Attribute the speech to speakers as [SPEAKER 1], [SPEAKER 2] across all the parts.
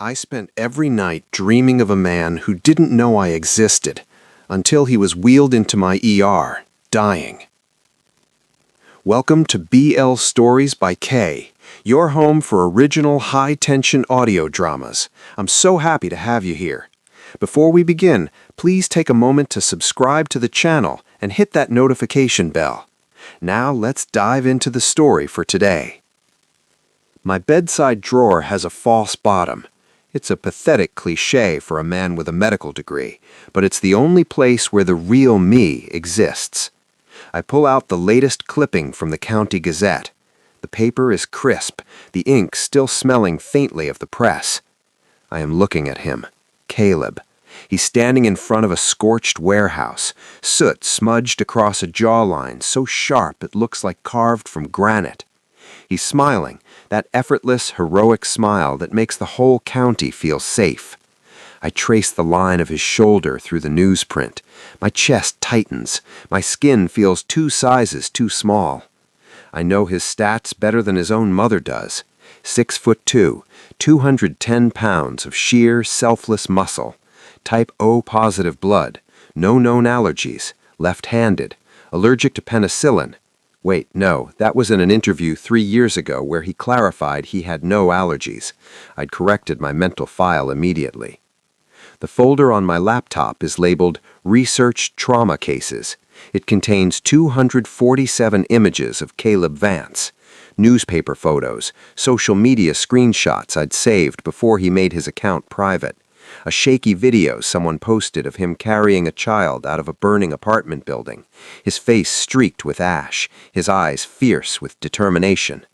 [SPEAKER 1] I spent every night dreaming of a man who didn't know I existed until he was wheeled into my ER, dying. Welcome to BL Stories by K, your home for original high-tension audio dramas. I'm so happy to have you here. Before we begin, please take a moment to subscribe to the channel and hit that notification bell. Now let's dive into the story for today. My bedside drawer has a false bottom. It's a pathetic cliché for a man with a medical degree, but it's the only place where the real me exists. I pull out the latest clipping from the County Gazette. The paper is crisp, the ink still smelling faintly of the press. I am looking at him, Caleb. He's standing in front of a scorched warehouse, soot smudged across a jawline so sharp it looks like carved from granite. He's smiling, that effortless, heroic smile that makes the whole county feel safe. I trace the line of his shoulder through the newsprint. My chest tightens. My skin feels 2 sizes too small. I know his stats better than his own mother does. 6'2", 210 pounds of sheer, selfless muscle. Type O positive blood. No known allergies. Left-handed. Allergic to penicillin. Wait, no, that was in an interview 3 years ago where he clarified he had no allergies. I'd corrected my mental file immediately. The folder on my laptop is labeled Research Trauma Cases. It contains 247 images of Caleb Vance, newspaper photos, social media screenshots I'd saved before he made his account private, a shaky video someone posted of him carrying a child out of a burning apartment building, his face streaked with ash, his eyes fierce with determination.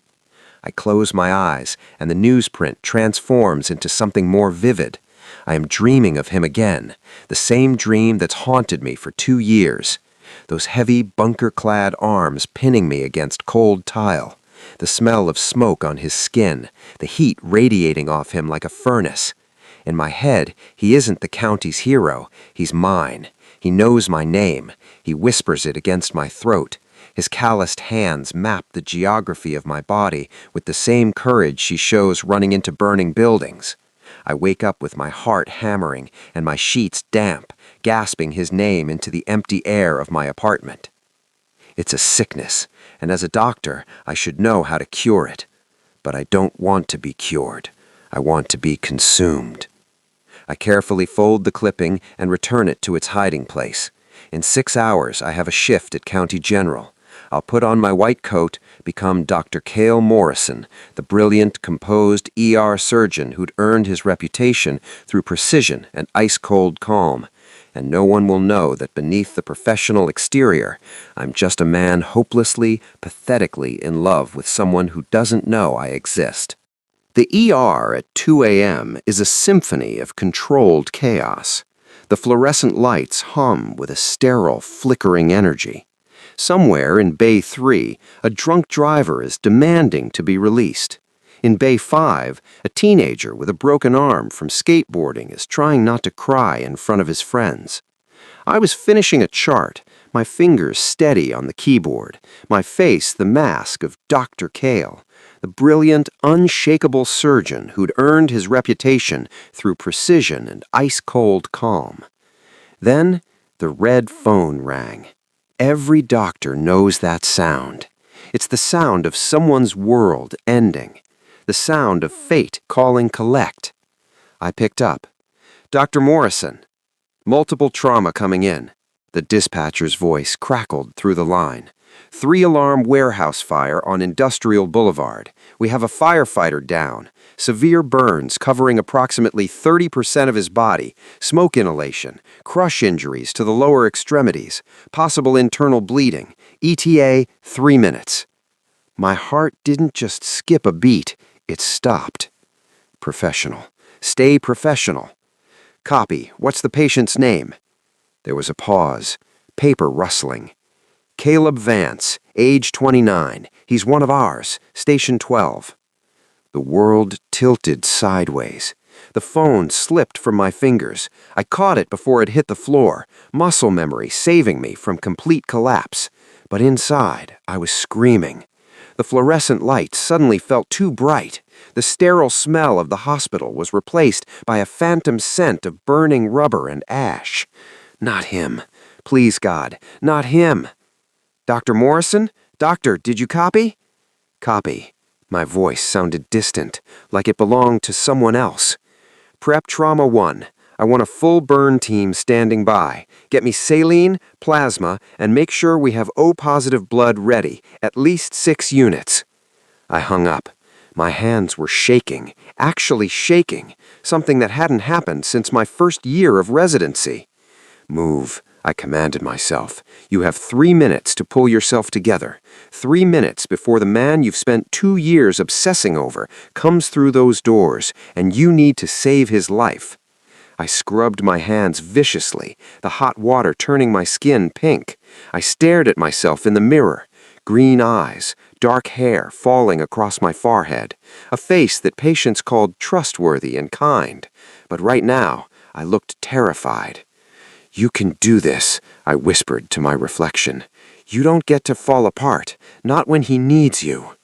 [SPEAKER 1] I close my eyes, and the newsprint transforms into something more vivid. I am dreaming of him again, the same dream that's haunted me for 2 years. Those heavy, bunker-clad arms pinning me against cold tile, the smell of smoke on his skin, the heat radiating off him like a furnace. In my head, he isn't the county's hero. He's mine. He knows my name. He whispers it against my throat. His calloused hands map the geography of my body with the same courage she shows running into burning buildings. I wake up with my heart hammering and my sheets damp, gasping his name into the empty air of my apartment. It's a sickness, and as a doctor, I should know how to cure it. But I don't want to be cured. I want to be consumed. I carefully fold the clipping and return it to its hiding place. In 6 hours, I have a shift at County General. I'll put on my white coat, become Dr. Cale Morrison, the brilliant, composed ER surgeon who'd earned his reputation through precision and ice-cold calm. And no one will know that beneath the professional exterior, I'm just a man hopelessly, pathetically in love with someone who doesn't know I exist. The ER at 2 a.m. is a symphony of controlled chaos. The fluorescent lights hum with a sterile, flickering energy. Somewhere in Bay 3, a drunk driver is demanding to be released. In Bay 5, a teenager with a broken arm from skateboarding is trying not to cry in front of his friends. I was finishing a chart, my fingers steady on the keyboard, my face the mask of Dr. Cale, the brilliant, unshakable surgeon who'd earned his reputation through precision and ice-cold calm. Then the red phone rang. Every doctor knows that sound. It's the sound of someone's world ending, the sound of fate calling collect. I picked up. Dr. Morrison. Multiple trauma coming in. The dispatcher's voice crackled through the line. 3-alarm warehouse fire on Industrial Boulevard. We have a firefighter down. Severe burns covering approximately 30% of his body. Smoke inhalation. Crush injuries to the lower extremities. Possible internal bleeding. ETA 3 minutes. My heart didn't just skip a beat. It stopped. Professional. Stay professional. Copy. What's the patient's name? There was a pause. Paper rustling. Caleb Vance, age 29. He's one of ours, Station 12. The world tilted sideways. The phone slipped from my fingers. I caught it before it hit the floor, muscle memory saving me from complete collapse. But inside, I was screaming. The fluorescent light suddenly felt too bright. The sterile smell of the hospital was replaced by a phantom scent of burning rubber and ash. Not him. Please, God, not him. Dr. Morrison? Doctor, did you copy? Copy. My voice sounded distant, like it belonged to someone else. Prep Trauma 1. I want a full burn team standing by. Get me saline, plasma, and make sure we have O-positive blood ready, at least 6 units. I hung up. My hands were shaking, actually shaking, something that hadn't happened since my first year of residency. Move, I commanded myself. You have 3 minutes to pull yourself together. 3 minutes before the man you've spent 2 years obsessing over comes through those doors, and you need to save his life. I scrubbed my hands viciously, the hot water turning my skin pink. I stared at myself in the mirror. Green eyes, dark hair falling across my forehead, a face that patients called trustworthy and kind. But right now, I looked terrified. You can do this, I whispered to my reflection. You don't get to fall apart, not when he needs you.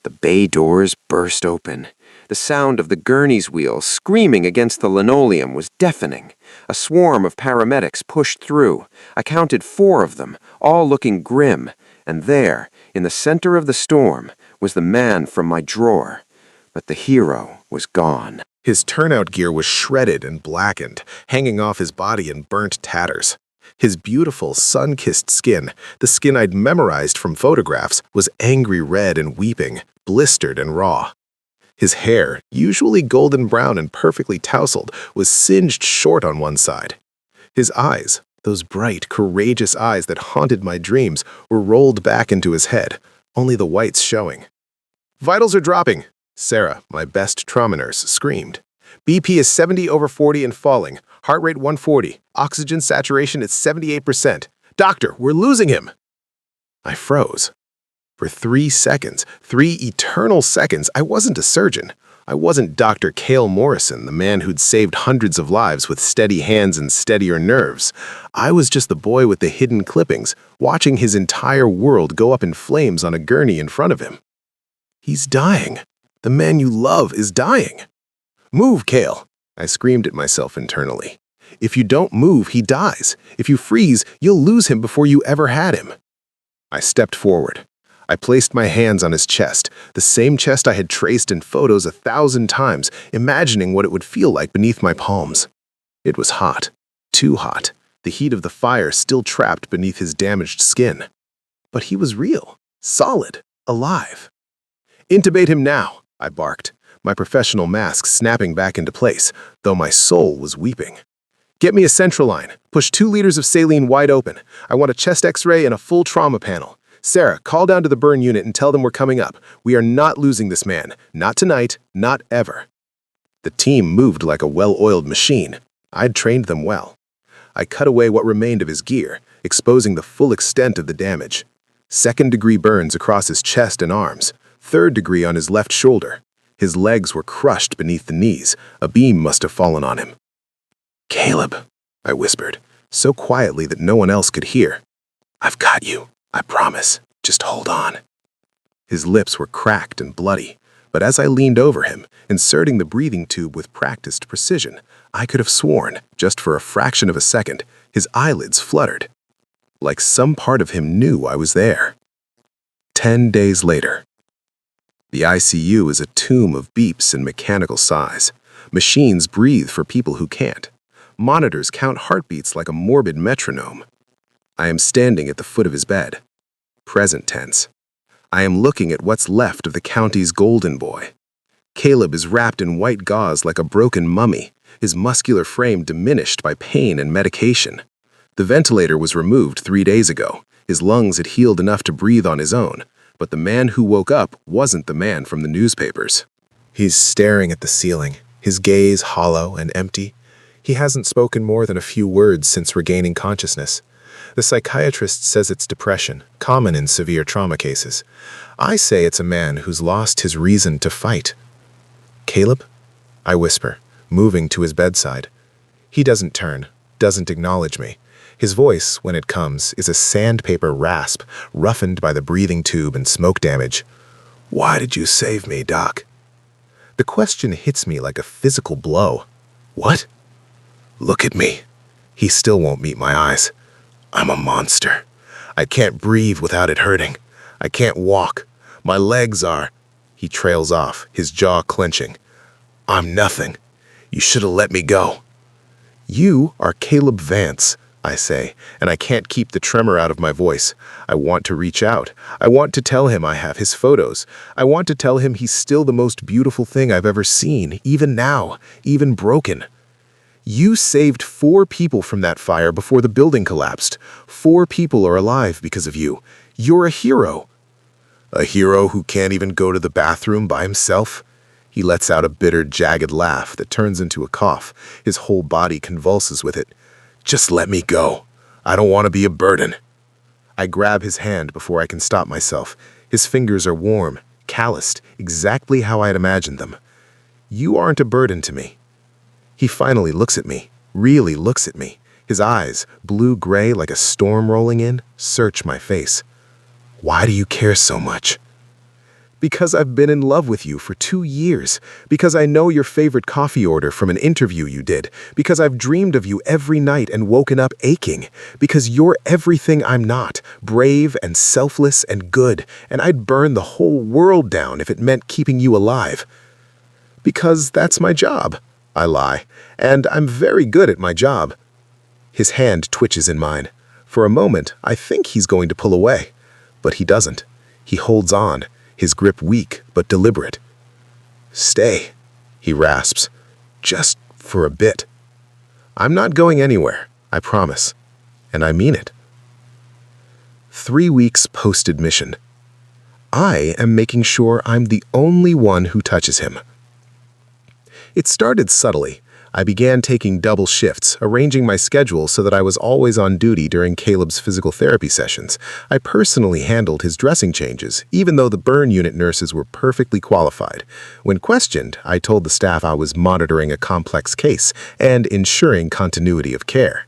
[SPEAKER 1] The bay doors burst open. The sound of the gurney's wheels screaming against the linoleum was deafening. A swarm of paramedics pushed through. I counted 4 of them, all looking grim, and there, in the center of the storm, was the man from my drawer. But the hero was gone.
[SPEAKER 2] His turnout gear was shredded and blackened, hanging off his body in burnt tatters. His beautiful, sun-kissed skin, the skin I'd memorized from photographs, was angry red and weeping, blistered and raw. His hair, usually golden brown and perfectly tousled, was singed short on one side. His eyes, those bright, courageous eyes that haunted my dreams, were rolled back into his head, only the whites showing. "Vitals are dropping," Sarah, my best trauma nurse, screamed. "BP is 70/40 and falling. Heart rate 140. Oxygen saturation at 78%. Doctor, we're losing him!" I froze. For 3 seconds, 3 eternal seconds, I wasn't a surgeon. I wasn't Dr. Cale Morrison, the man who'd saved hundreds of lives with steady hands and steadier nerves. I was just the boy with the hidden clippings, watching his entire world go up in flames on a gurney in front of him. He's dying. The man you love is dying. "Move, Cale," I screamed at myself internally. "If you don't move, he dies. If you freeze, you'll lose him before you ever had him." I stepped forward. I placed my hands on his chest, the same chest I had traced in photos 1,000 times, imagining what it would feel like beneath my palms. It was hot, too hot, the heat of the fire still trapped beneath his damaged skin. But he was real, solid, alive. "Intubate him now," I barked, my professional mask snapping back into place, though my soul was weeping. "Get me a central line. Push 2 liters of saline wide open. I want a chest x-ray and a full trauma panel. Sarah, call down to the burn unit and tell them we're coming up. We are not losing this man. Not tonight, not ever." The team moved like a well-oiled machine. I'd trained them well. I cut away what remained of his gear, exposing the full extent of the damage. 2nd-degree burns across his chest and arms, 3rd-degree on his left shoulder. His legs were crushed beneath the knees. A beam must have fallen on him. "Caleb," I whispered, so quietly that no one else could hear. "I've got you. I promise. Just hold on." His lips were cracked and bloody, but as I leaned over him, inserting the breathing tube with practiced precision, I could have sworn, just for a fraction of a second, his eyelids fluttered. Like some part of him knew I was there. 10 days later. The ICU is a tomb of beeps and mechanical sighs. Machines breathe for people who can't. Monitors count heartbeats like a morbid metronome. I am standing at the foot of his bed. Present tense. I am looking at what's left of the county's golden boy. Caleb is wrapped in white gauze like a broken mummy, his muscular frame diminished by pain and medication. The ventilator was removed 3 days ago. His lungs had healed enough to breathe on his own, but the man who woke up wasn't the man from the newspapers. He's staring at the ceiling, his gaze hollow and empty. He hasn't spoken more than a few words since regaining consciousness. The psychiatrist says it's depression, common in severe trauma cases. I say it's a man who's lost his reason to fight. "Caleb?" I whisper, moving to his bedside. He doesn't turn, doesn't acknowledge me. His voice, when it comes, is a sandpaper rasp, roughened by the breathing tube and smoke damage. Why did you save me, Doc? The question hits me like a physical blow. What? Look at me. He still won't meet my eyes. I'm a monster. I can't breathe without it hurting. I can't walk. My legs are... He trails off, his jaw clenching. I'm nothing. You should have let me go. You are Caleb Vance, I say, and I can't keep the tremor out of my voice. I want to reach out. I want to tell him I have his photos. I want to tell him he's still the most beautiful thing I've ever seen, even now, even broken. You saved 4 people from that fire before the building collapsed. 4 people are alive because of you. You're a hero. A hero who can't even go to the bathroom by himself? He lets out a bitter, jagged laugh that turns into a cough. His whole body convulses with it. Just let me go. I don't want to be a burden. I grab his hand before I can stop myself. His fingers are warm, calloused, exactly how I'd imagined them. You aren't a burden to me. He finally looks at me, really looks at me. His eyes, blue-gray like a storm rolling in, search my face. Why do you care so much? Because I've been in love with you for 2 years. Because I know your favorite coffee order from an interview you did. Because I've dreamed of you every night and woken up aching. Because you're everything I'm not, brave and selfless and good, and I'd burn the whole world down if it meant keeping you alive. Because that's my job. I lie, and I'm very good at my job. His hand twitches in mine. For a moment, I think he's going to pull away. But he doesn't. He holds on, his grip weak but deliberate. Stay, he rasps. Just for a bit. I'm not going anywhere, I promise. And I mean it. 3 weeks post-admission. I am making sure I'm the only one who touches him. It started subtly. I began taking double shifts, arranging my schedule so that I was always on duty during Caleb's physical therapy sessions. I personally handled his dressing changes, even though the burn unit nurses were perfectly qualified. When questioned, I told the staff I was monitoring a complex case and ensuring continuity of care.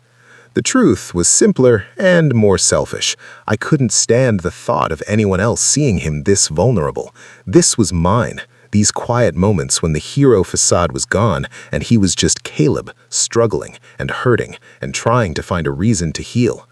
[SPEAKER 2] The truth was simpler and more selfish. I couldn't stand the thought of anyone else seeing him this vulnerable. This was mine. These quiet moments when the hero facade was gone and he was just Caleb, struggling and hurting and trying to find a reason to heal.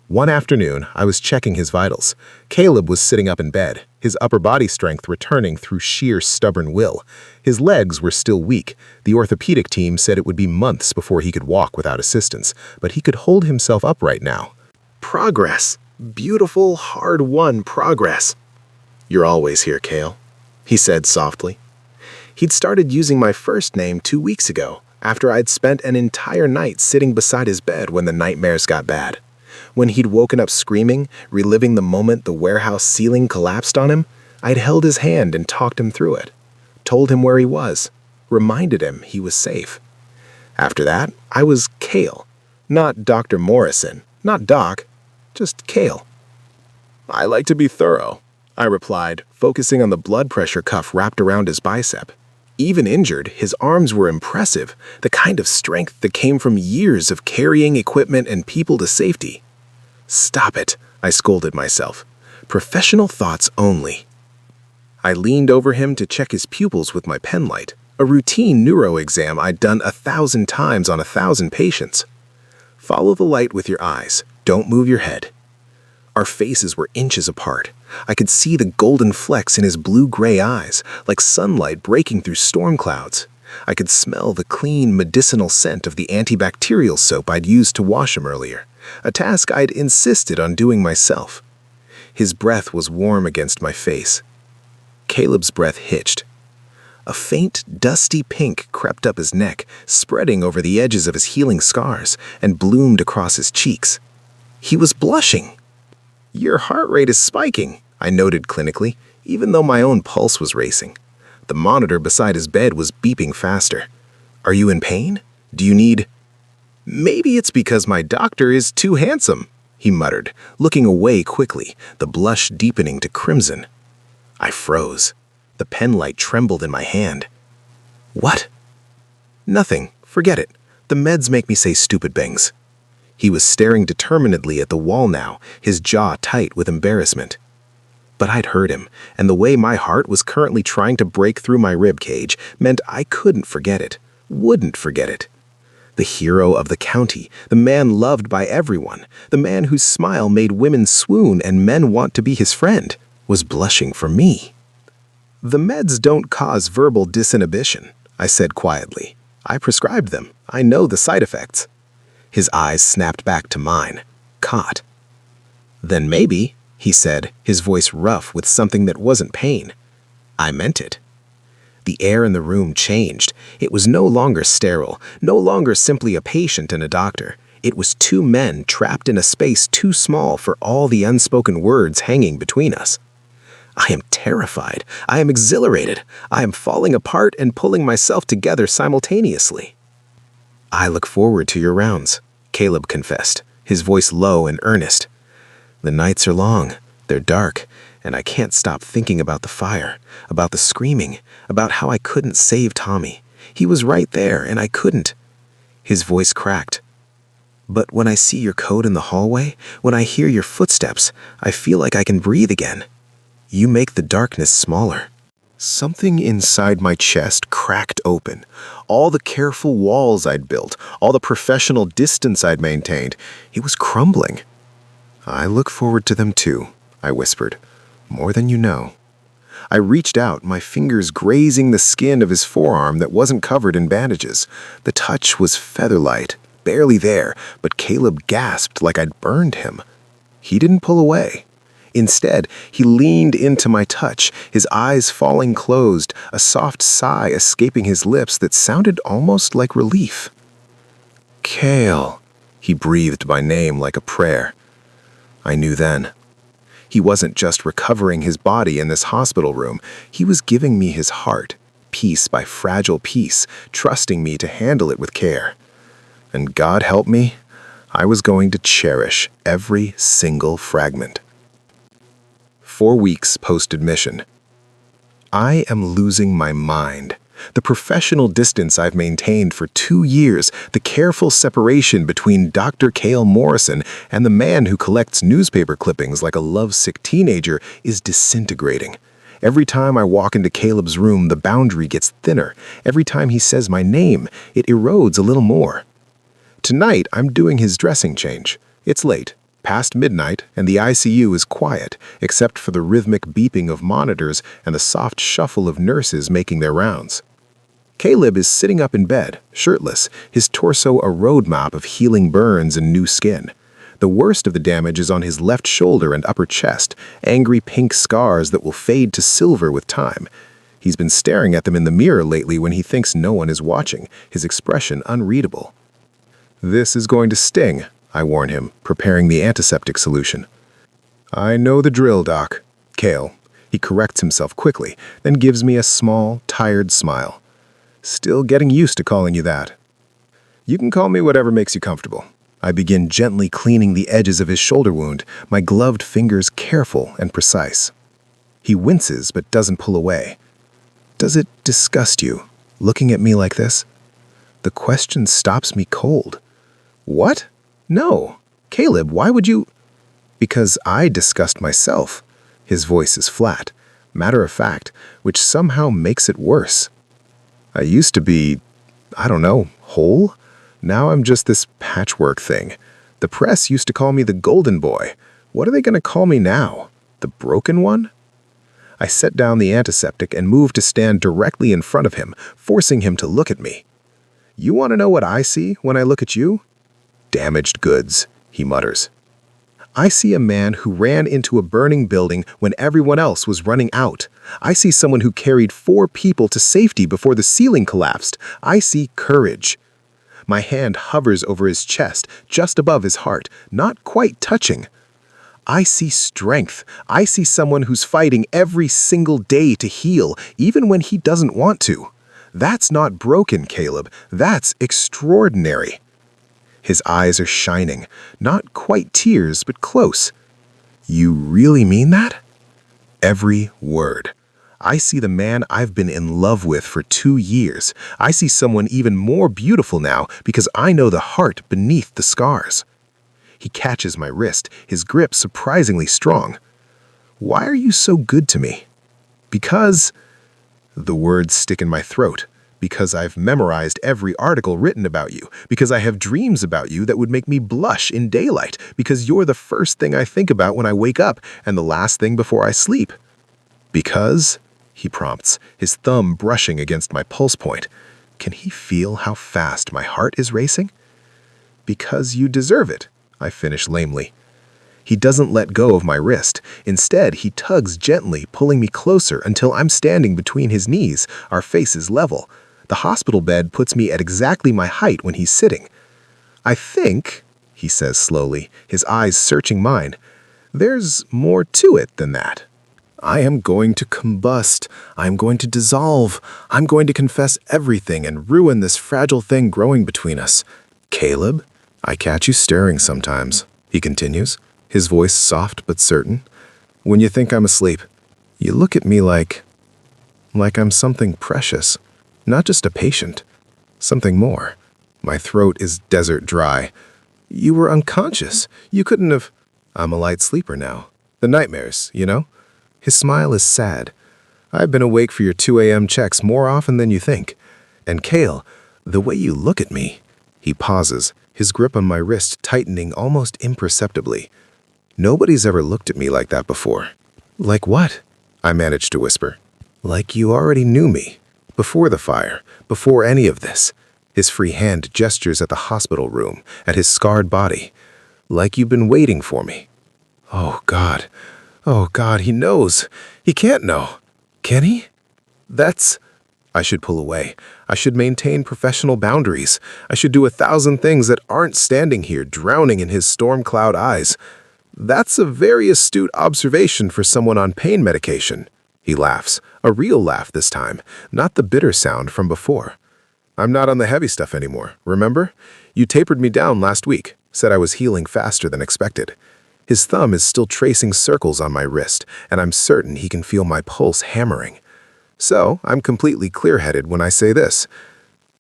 [SPEAKER 2] One afternoon, I was checking his vitals. Caleb was sitting up in bed, his upper body strength returning through sheer stubborn will. His legs were still weak. The orthopedic team said it would be months before he could walk without assistance, but he could hold himself upright now. Progress. Beautiful, hard-won progress. You're always here, Cale, he said softly. He'd started using my first name 2 weeks ago, after I'd spent an entire night sitting beside his bed when the nightmares got bad. When he'd woken up screaming, reliving the moment the warehouse ceiling collapsed on him, I'd held his hand and talked him through it, told him where he was, reminded him he was safe. After that, I was Cale, not Dr. Morrison, not Doc, just Cale. I like to be thorough, I replied, focusing on the blood pressure cuff wrapped around his bicep. Even injured, his arms were impressive, the kind of strength that came from years of carrying equipment and people to safety. Stop it, I scolded myself. Professional thoughts only. I leaned over him to check his pupils with my penlight, a routine neuro exam I'd done 1,000 times on 1,000 patients. Follow the light with your eyes. Don't move your head. Our faces were inches apart. I could see the golden flecks in his blue-gray eyes, like sunlight breaking through storm clouds. I could smell the clean, medicinal scent of the antibacterial soap I'd used to wash him earlier, a task I'd insisted on doing myself. His breath was warm against my face. Caleb's breath hitched. A faint, dusty pink crept up his neck, spreading over the edges of his healing scars, and bloomed across his cheeks. He was blushing. Your heart rate is spiking, I noted clinically, even though my own pulse was racing. The monitor beside his bed was beeping faster. Are you in pain? Do you need... Maybe it's because my doctor is too handsome, he muttered, looking away quickly, the blush deepening to crimson. I froze. The penlight trembled in my hand. What? Nothing. Forget it. The meds make me say stupid things. He was staring determinedly at the wall now, his jaw tight with embarrassment. But I'd heard him, and the way my heart was currently trying to break through my rib cage meant I couldn't forget it, wouldn't forget it. The hero of the county, the man loved by everyone, the man whose smile made women swoon and men want to be his friend, was blushing for me. "The meds don't cause verbal disinhibition," I said quietly. "I prescribed them. I know the side effects." His eyes snapped back to mine, caught. "Then maybe," he said, his voice rough with something that wasn't pain. I meant it. The air in the room changed. It was no longer sterile, no longer simply a patient and a doctor. It was two men trapped in a space too small for all the unspoken words hanging between us. I am terrified. I am exhilarated. I am falling apart and pulling myself together simultaneously. "I look forward to your rounds," Caleb confessed, his voice low and earnest. "The nights are long, they're dark, and I can't stop thinking about the fire, about the screaming, about how I couldn't save Tommy. He was right there, and I couldn't." His voice cracked. "But when I see your coat in the hallway, when I hear your footsteps, I feel like I can breathe again. You make the darkness smaller." Something inside my chest cracked open. All the careful walls I'd built, all the professional distance I'd maintained, it was crumbling. "I look forward to them too," I whispered. "More than you know." I reached out, my fingers grazing the skin of his forearm that wasn't covered in bandages. The touch was feather-light, barely there, but Caleb gasped like I'd burned him. He didn't pull away. Instead, he leaned into my touch, his eyes falling closed, a soft sigh escaping his lips that sounded almost like relief. "Cale," he breathed my name like a prayer. I knew then. He wasn't just recovering his body in this hospital room, he was giving me his heart, piece by fragile piece, trusting me to handle it with care. And God help me, I was going to cherish every single fragment. 4 weeks post-admission. I am losing my mind. The professional distance I've maintained for 2 years, the careful separation between Dr. Cale Morrison and the man who collects newspaper clippings like a lovesick teenager is disintegrating. Every time I walk into Caleb's room, the boundary gets thinner. Every time he says my name, it erodes a little more. Tonight, I'm doing his dressing change. It's late, past midnight, and the ICU is quiet, except for the rhythmic beeping of monitors and the soft shuffle of nurses making their rounds. Caleb is sitting up in bed, shirtless, his torso a roadmap of healing burns and new skin. The worst of the damage is on his left shoulder and upper chest, angry pink scars that will fade to silver with time. He's been staring at them in the mirror lately when he thinks no one is watching, his expression unreadable. "This is going to sting," I warn him, preparing the antiseptic solution. "I know the drill, Doc." "Cale." He corrects himself quickly, then gives me a small, tired smile. "Still getting used to calling you that." "You can call me whatever makes you comfortable." I begin gently cleaning the edges of his shoulder wound, my gloved fingers careful and precise. He winces but doesn't pull away. "Does it disgust you, looking at me like this?" The question stops me cold. "What? No. Caleb, why would you—" "Because I disgust myself." His voice is flat, matter of fact, which somehow makes it worse. I used to be, I don't know, whole? Now I'm just this patchwork thing. The press used to call me the golden boy. What are they going to call me now? The broken one? I set down the antiseptic and moved to stand directly in front of him, forcing him to look at me. "You want to know what I see when I look at you?" "Damaged goods," he mutters. "I see a man who ran into a burning building when everyone else was running out. I see someone who carried 4 people to safety before the ceiling collapsed. I see courage." My hand hovers over his chest, just above his heart, not quite touching. I see strength. I see someone who's fighting every single day to heal, even when he doesn't want to. That's not broken, Caleb. That's extraordinary. His eyes are shining, not quite tears, but close. "You really mean that?" Every word. I see the man I've been in love with for 2 years. I see someone even more beautiful now because I know the heart beneath the scars. He catches my wrist, his grip surprisingly strong. Why are you so good to me? Because the words stick in my throat. Because I've memorized every article written about you. Because I have dreams about you that would make me blush in daylight. Because you're the first thing I think about when I wake up and the last thing before I sleep. Because, he prompts, his thumb brushing against my pulse point. Can he feel how fast my heart is racing? Because you deserve it, I finish lamely. He doesn't let go of my wrist. Instead, he tugs gently, pulling me closer until I'm standing between his knees, our faces level. The hospital bed puts me at exactly my height when he's sitting. I think, he says slowly, his eyes searching mine, there's more to it than that. I am going to combust. I'm going to dissolve. I'm going to confess everything and ruin this fragile thing growing between us. Caleb, I catch you staring sometimes, he continues, his voice soft but certain. When you think I'm asleep, you look at me like I'm something precious, not just a patient, something more. My throat is desert dry. You were unconscious. You couldn't have... I'm a light sleeper now. The nightmares, you know? His smile is sad. I've been awake for your 2 a.m. checks more often than you think. And Cale, the way you look at me... He pauses, his grip on my wrist tightening almost imperceptibly. Nobody's ever looked at me like that before. Like what? I managed to whisper. Like you already knew me. Before the fire, before any of this. His free hand gestures at the hospital room, at his scarred body. Like you've been waiting for me. Oh, God. Oh, God, he knows. He can't know. Can he? That's... I should pull away. I should maintain professional boundaries. I should do 1,000 things that aren't standing here drowning in his storm cloud eyes. That's a very astute observation for someone on pain medication. He laughs, a real laugh this time, not the bitter sound from before. I'm not on the heavy stuff anymore, remember? You tapered me down last week, said I was healing faster than expected. His thumb is still tracing circles on my wrist, and I'm certain he can feel my pulse hammering. So, I'm completely clear-headed when I say this.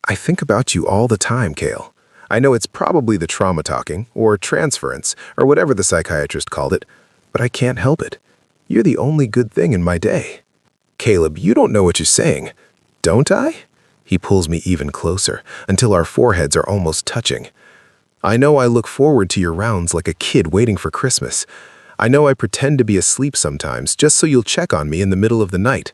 [SPEAKER 2] I think about you all the time, Cale. I know it's probably the trauma talking, or transference, or whatever the psychiatrist called it, but I can't help it. You're the only good thing in my day. Caleb, you don't know what you're saying. Don't I? He pulls me even closer, until our foreheads are almost touching. I know I look forward to your rounds like a kid waiting for Christmas. I know I pretend to be asleep sometimes, just so you'll check on me in the middle of the night.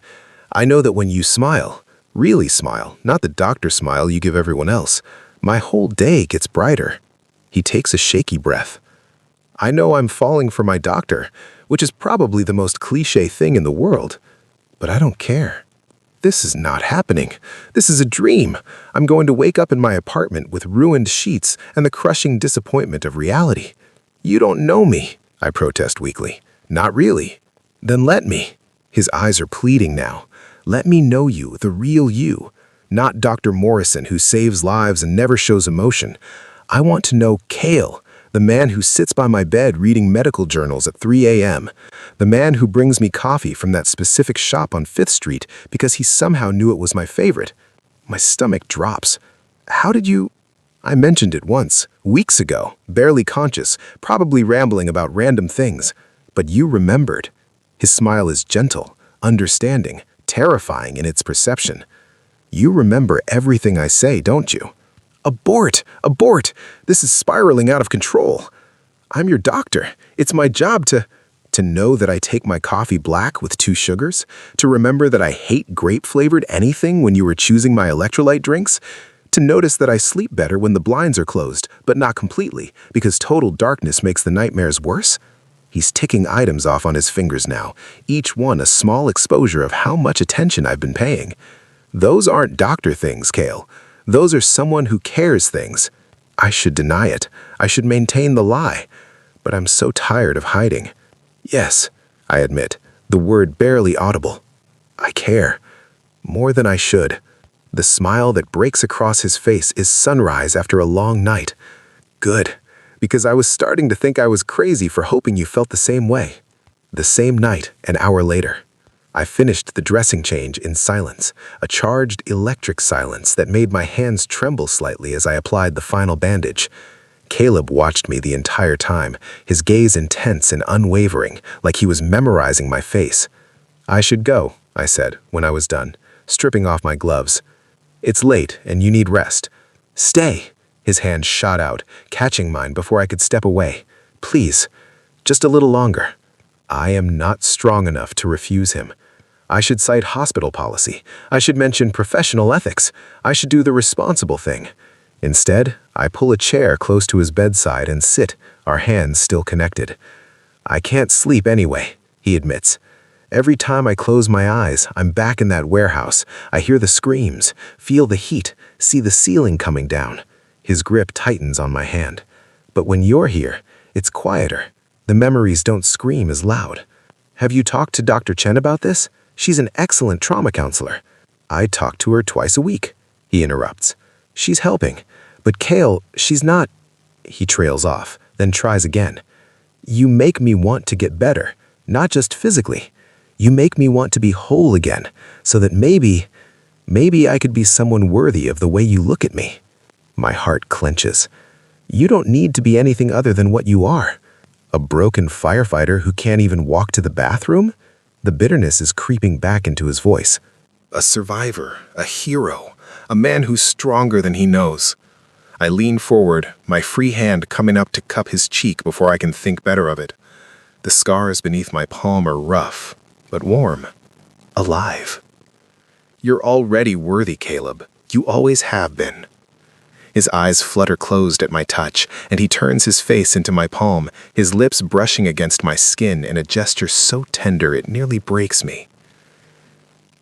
[SPEAKER 2] I know that when you smile, really smile, not the doctor smile you give everyone else, my whole day gets brighter. He takes a shaky breath. I know I'm falling for my doctor, which is probably the most cliché thing in the world. But I don't care. This is not happening. This is a dream. I'm going to wake up in my apartment with ruined sheets and the crushing disappointment of reality. You don't know me, I protest weakly. Not really. Then let me. His eyes are pleading now. Let me know you, the real you. Not Dr. Morrison, who saves lives and never shows emotion. I want to know Cale, the man who sits by my bed reading medical journals at 3 a.m., the man who brings me coffee from that specific shop on 5th Street because he somehow knew it was my favorite. My stomach drops. How did you... I mentioned it once, weeks ago, barely conscious, probably rambling about random things. But you remembered. His smile is gentle, understanding, terrifying in its perception. You remember everything I say, don't you? Abort! Abort! This is spiraling out of control. I'm your doctor. It's my job to know that I take my coffee black with 2 sugars, to remember that I hate grape-flavored anything when you were choosing my electrolyte drinks, to notice that I sleep better when the blinds are closed, but not completely, because total darkness makes the nightmares worse. He's ticking items off on his fingers now, each one a small exposure of how much attention I've been paying. Those aren't doctor things, Cale. Those are someone who cares things. I should deny it. I should maintain the lie. But I'm so tired of hiding. Yes, I admit, the word barely audible. I care. More than I should. The smile that breaks across his face is sunrise after a long night. Good, because I was starting to think I was crazy for hoping you felt the same way. The same night, an hour later. I finished the dressing change in silence, a charged electric silence that made my hands tremble slightly as I applied the final bandage. Caleb watched me the entire time, his gaze intense and unwavering, like he was memorizing my face. "I should go," I said when I was done, stripping off my gloves. "It's late and you need rest." "Stay!" His hand shot out, catching mine before I could step away. "Please, just a little longer." I am not strong enough to refuse him. I should cite hospital policy. I should mention professional ethics. I should do the responsible thing. Instead, I pull a chair close to his bedside and sit, our hands still connected. "I can't sleep anyway," he admits. "Every time I close my eyes, I'm back in that warehouse. I hear the screams, feel the heat, see the ceiling coming down." His grip tightens on my hand. "But when you're here, it's quieter. The memories don't scream as loud." "Have you talked to Dr. Chen about this? She's an excellent trauma counselor." "I talk to her twice a week," he interrupts. "She's helping. But Kale, she's not." He trails off, then tries again. "You make me want to get better, not just physically. You make me want to be whole again, so that maybe I could be someone worthy of the way you look at me." My heart clenches. "You don't need to be anything other than what you are. A broken firefighter who can't even walk to the bathroom?" The bitterness is creeping back into his voice.
[SPEAKER 3] A survivor, a hero, a man who's stronger than he knows. I lean forward, my free hand coming up to cup his cheek before I can think better of it. The scars beneath my palm are rough, but warm, alive. "You're already worthy, Caleb. You always have been." His eyes flutter closed at my touch, and he turns his face into my palm, his lips brushing against my skin in a gesture so tender it nearly breaks me.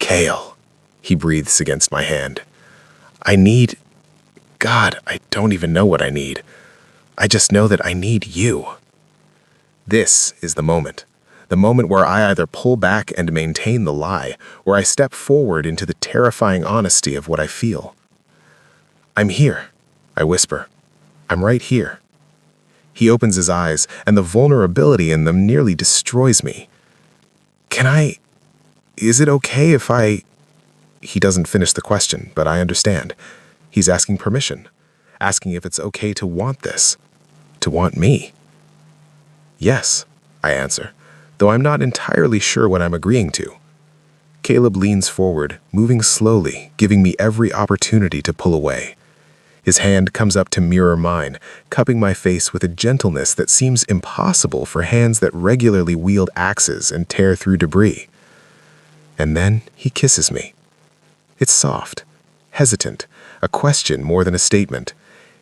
[SPEAKER 3] "Cale," he breathes against my hand. God, I don't even know what I need. I just know that I need you." This is the moment where I either pull back and maintain the lie, or I step forward into the terrifying honesty of what I feel. "I'm here," I whisper. "I'm right here." He opens his eyes, and the vulnerability in them nearly destroys me. Is it okay if I... He doesn't finish the question, but I understand. He's asking permission, asking if it's okay to want this, to want me. "Yes," I answer, though I'm not entirely sure what I'm agreeing to. Caleb leans forward, moving slowly, giving me every opportunity to pull away. His hand comes up to mirror mine, cupping my face with a gentleness that seems impossible for hands that regularly wield axes and tear through debris. And then he kisses me. It's soft, hesitant, a question more than a statement.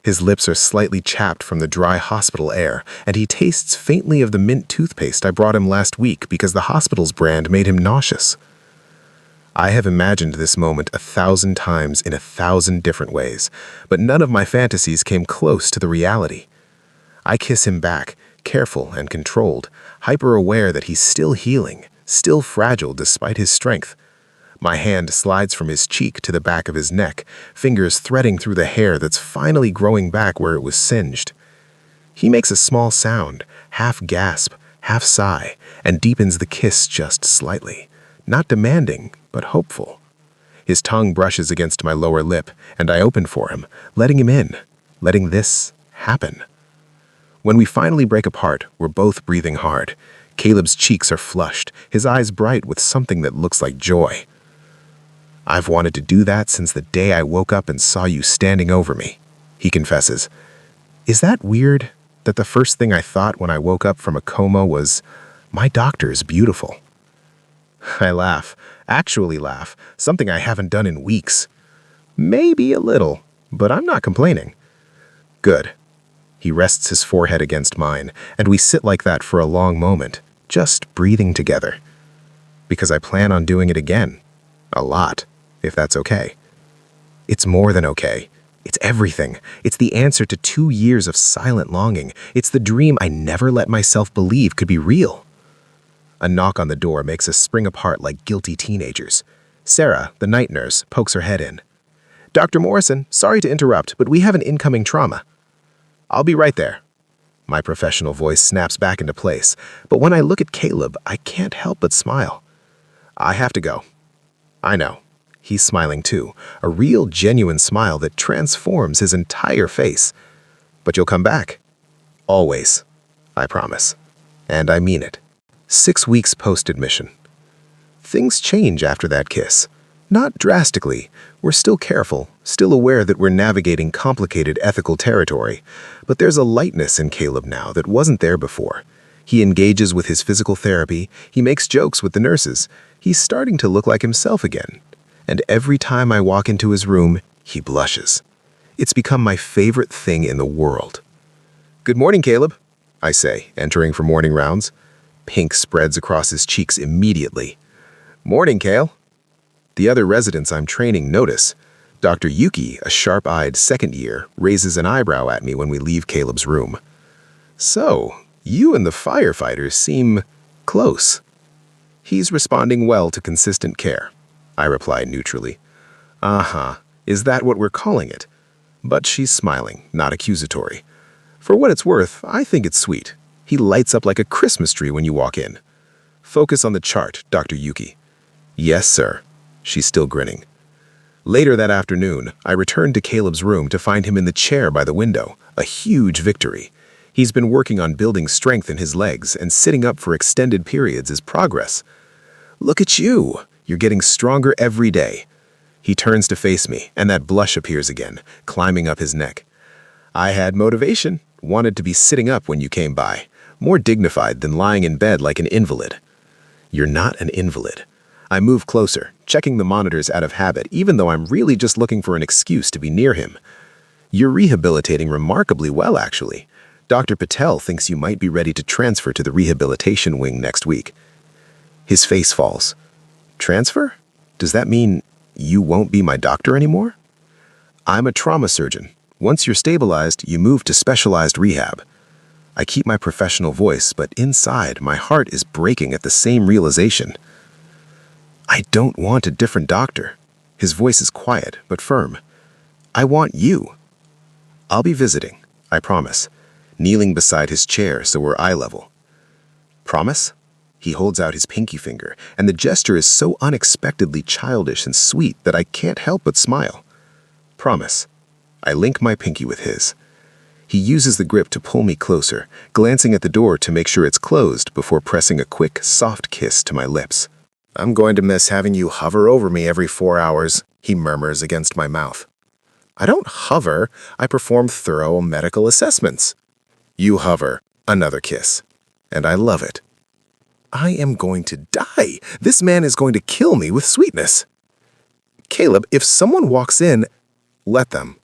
[SPEAKER 3] His lips are slightly chapped from the dry hospital air, and he tastes faintly of the mint toothpaste I brought him last week because the hospital's brand made him nauseous. I have imagined this moment 1,000 times in 1,000 different ways, but none of my fantasies came close to the reality. I kiss him back, careful and controlled, hyper-aware that he's still healing, still fragile despite his strength. My hand slides from his cheek to the back of his neck, fingers threading through the hair that's finally growing back where it was singed. He makes a small sound, half gasp, half sigh, and deepens the kiss just slightly. Not demanding, but hopeful. His tongue brushes against my lower lip, and I open for him, letting him in, letting this happen. When we finally break apart, we're both breathing hard. Caleb's cheeks are flushed, his eyes bright with something that looks like joy. "I've wanted to do that since the day I woke up and saw you standing over me," he confesses. "Is that weird, that the first thing I thought when I woke up from a coma was, my doctor's beautiful?" I laugh, actually laugh, something I haven't done in weeks. "Maybe a little, but I'm not complaining." "Good." He rests his forehead against mine, and we sit like that for a long moment, just breathing together. Because I plan on doing it again. A lot, if that's okay. It's more than okay. It's everything. It's the answer to 2 years of silent longing. It's the dream I never let myself believe could be real. A knock on the door makes us spring apart like guilty teenagers. Sarah, the night nurse, pokes her head in. "Dr. Morrison, sorry to interrupt, but we have an incoming trauma." "I'll be right there." My professional voice snaps back into place, but when I look at Caleb, I can't help but smile. "I have to go." "I know." He's smiling too, a real, genuine smile that transforms his entire face. But you'll come back. Always. I promise. And I mean it. 6 weeks post-admission. Things change after that kiss. Not drastically. We're still careful, still aware that we're navigating complicated ethical territory. But there's a lightness in Caleb now that wasn't there before. He engages with his physical therapy. He makes jokes with the nurses. He's starting to look like himself again. And every time I walk into his room, he blushes. It's become my favorite thing in the world. "Good morning, Caleb," I say, entering for morning rounds. Pink spreads across his cheeks immediately. "Morning, Cale." The other residents I'm training notice. Dr. Yuki, a sharp-eyed second year, raises an eyebrow at me when we leave Caleb's room. "So, you and the firefighter seem close." "He's responding well to consistent care," I reply neutrally. "Uh-huh. Is that what we're calling it?" But she's smiling, not accusatory. For what it's worth, I think it's sweet. He lights up like a Christmas tree when you walk in. "Focus on the chart, Dr. Yuki." "Yes, sir." She's still grinning. Later that afternoon, I returned to Caleb's room to find him in the chair by the window, a huge victory. He's been working on building strength in his legs, and sitting up for extended periods is progress. "Look at you. You're getting stronger every day." He turns to face me, and that blush appears again, climbing up his neck. "I had motivation, wanted to be sitting up when you came by, more dignified than lying in bed like an invalid." "You're not an invalid." I move closer, checking the monitors out of habit, even though I'm really just looking for an excuse to be near him. "You're rehabilitating remarkably well, actually. Dr. Patel thinks you might be ready to transfer to the rehabilitation wing next week." His face falls. "Transfer? Does that mean you won't be my doctor anymore?" "I'm a trauma surgeon. Once you're stabilized, you move to specialized rehab." I keep my professional voice, but inside, my heart is breaking at the same realization. "I don't want a different doctor." His voice is quiet, but firm. "I want you." "I'll be visiting, I promise," kneeling beside his chair so we're eye level. "Promise?" He holds out his pinky finger, and the gesture is so unexpectedly childish and sweet that I can't help but smile. "Promise." I link my pinky with his. He uses the grip to pull me closer, glancing at the door to make sure it's closed before pressing a quick, soft kiss to my lips. "I'm going to miss having you hover over me every 4 hours, he murmurs against my mouth. "I don't hover, I perform thorough medical assessments." "You hover." Another kiss. And I love it. I am going to die. This man is going to kill me with sweetness. "Caleb, if someone walks in, let them."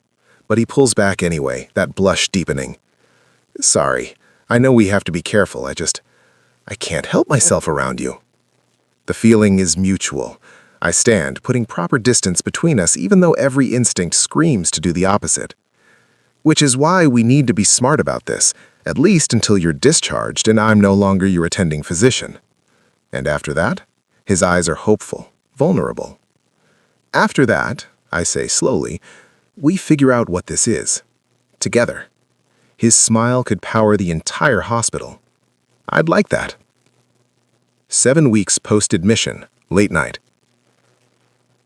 [SPEAKER 3] But he pulls back anyway, that blush deepening. "Sorry, I know we have to be careful, I can't help myself around you." The feeling is mutual. I stand, putting proper distance between us even though every instinct screams to do the opposite. "Which is why we need to be smart about this, at least until you're discharged and I'm no longer your attending physician." And after that, his eyes are hopeful, vulnerable. "After that," I say slowly, "we figure out what this is. Together." His smile could power the entire hospital. I'd like that. 7 weeks post-admission, late night.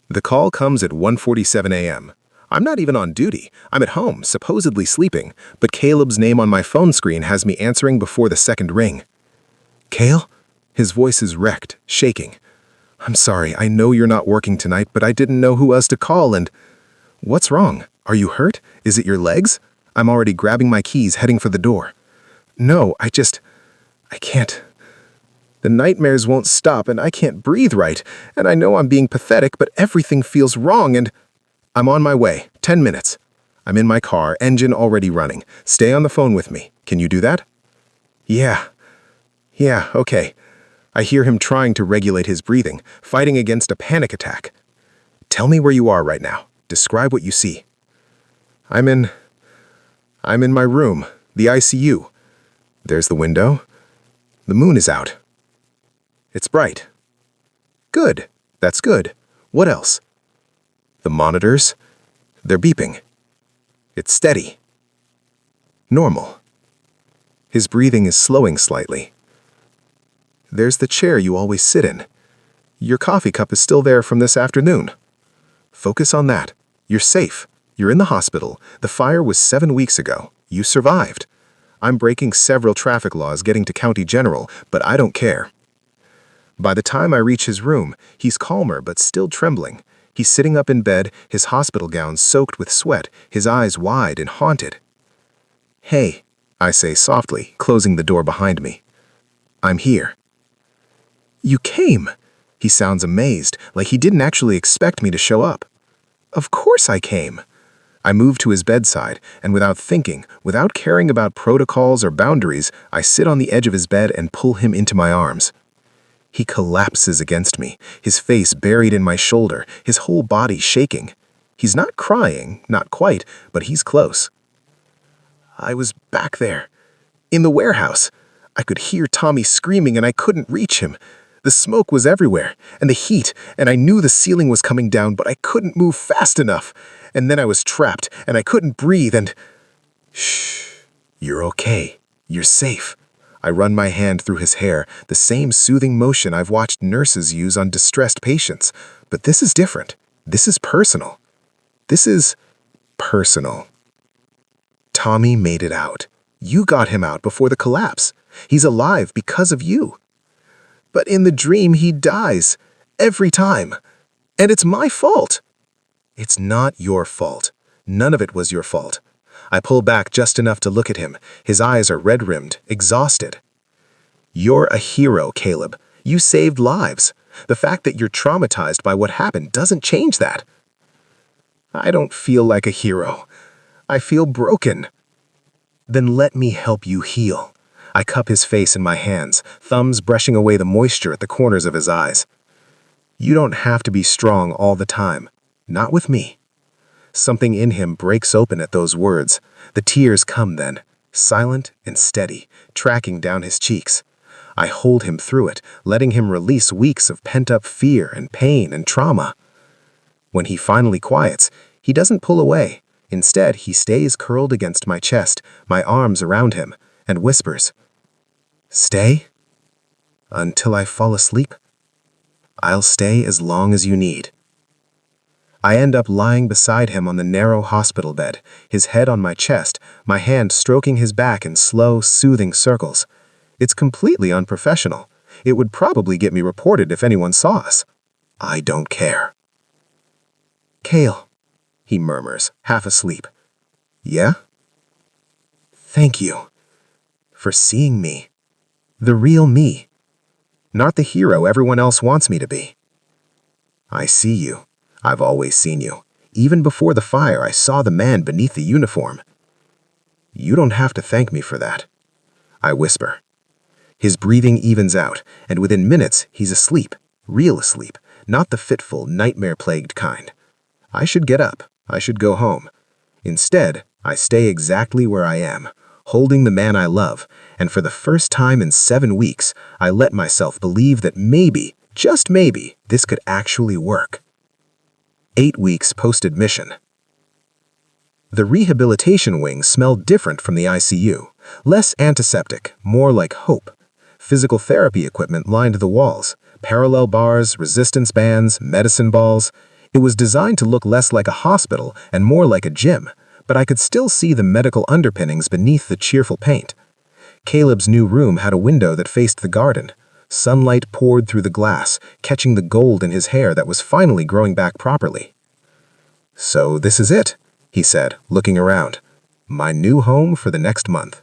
[SPEAKER 3] The call comes at 1:47 a.m. I'm not even on duty. I'm at home, supposedly sleeping, but Caleb's name on my phone screen has me answering before the second ring. "Cale?" His voice is wrecked, shaking. "I'm sorry, I know you're not working tonight, but I didn't know who else to call and—" "What's wrong? Are you hurt? Is it your legs?" I'm already grabbing my keys, heading for the door. "No, I can't. The nightmares won't stop, and I can't breathe right, and I know I'm being pathetic, but everything feels wrong, and—" "I'm on my way. 10 minutes. I'm in my car, engine already running. Stay on the phone with me. Can you do that?" Yeah, okay." I hear him trying to regulate his breathing, fighting against a panic attack. "Tell me where you are right now. Describe what you see." I'm in my room, the ICU. There's the window. The moon is out. It's bright. Good. That's good. What else? The monitors. They're beeping. It's steady. Normal. His breathing is slowing slightly. There's the chair you always sit in. Your coffee cup is still there from this afternoon. Focus on that. You're safe. You're in the hospital. The fire was 7 weeks ago. You survived. I'm breaking several traffic laws getting to County General, but I don't care. By the time I reach his room, he's calmer but still trembling. He's sitting up in bed, his hospital gown soaked with sweat, his eyes wide and haunted. "Hey," I say softly, closing the door behind me. "I'm here." "You came?" He sounds amazed, like he didn't actually expect me to show up. "Of course I came." I move to his bedside, and without thinking, without caring about protocols or boundaries, I sit on the edge of his bed and pull him into my arms. He collapses against me, his face buried in my shoulder, his whole body shaking. He's not crying, not quite, but he's close. "I was back there, in the warehouse. I could hear Tommy screaming and I couldn't reach him. The smoke was everywhere, and the heat, and I knew the ceiling was coming down, but I couldn't move fast enough. And then I was trapped, and I couldn't breathe, and—" "Shh, you're okay. You're safe." I run my hand through his hair, the same soothing motion I've watched nurses use on distressed patients. But this is different. This is personal. This is personal. Tommy made it out. You got him out before the collapse. He's alive because of you. But in the dream, he dies. Every time. And it's my fault. It's not your fault. None of it was your fault. I pull back just enough to look at him. His eyes are red-rimmed, exhausted. You're a hero, Caleb. You saved lives. The fact that you're traumatized by what happened doesn't change that. I don't feel like a hero. I feel broken. Then let me help you heal. I cup his face in my hands, thumbs brushing away the moisture at the corners of his eyes. You don't have to be strong all the time. Not with me. Something in him breaks open at those words. The tears come then, silent and steady, tracking down his cheeks. I hold him through it, letting him release weeks of pent-up fear and pain and trauma. When he finally quiets, he doesn't pull away. Instead, he stays curled against my chest, my arms around him, and whispers, "Stay? Until I fall asleep? I'll stay as long as you need." I end up lying beside him on the narrow hospital bed, his head on my chest, my hand stroking his back in slow, soothing circles. It's completely unprofessional. It would probably get me reported if anyone saw us. I don't care. "Cale," he murmurs, half asleep. "Yeah?" "Thank you for seeing me. The real me. Not the hero everyone else wants me to be." "I see you. I've always seen you. Even before the fire, I saw the man beneath the uniform." "You don't have to thank me for that," I whisper. His breathing evens out, and within minutes, he's asleep. Real asleep, not the fitful, nightmare-plagued kind. I should get up. I should go home. Instead, I stay exactly where I am, holding the man I love, and for the first time in 7 weeks, I let myself believe that maybe, just maybe, this could actually work. 8 weeks post-admission. The rehabilitation wing smelled different from the ICU, less antiseptic, more like hope. Physical therapy equipment lined the walls, parallel bars, resistance bands, medicine balls. It was designed to look less like a hospital and more like a gym, but I could still see the medical underpinnings beneath the cheerful paint. Caleb's new room had a window that faced the garden. Sunlight poured through the glass, catching the gold in his hair that was finally growing back properly. "So this is it," he said, looking around. "My new home for the next month."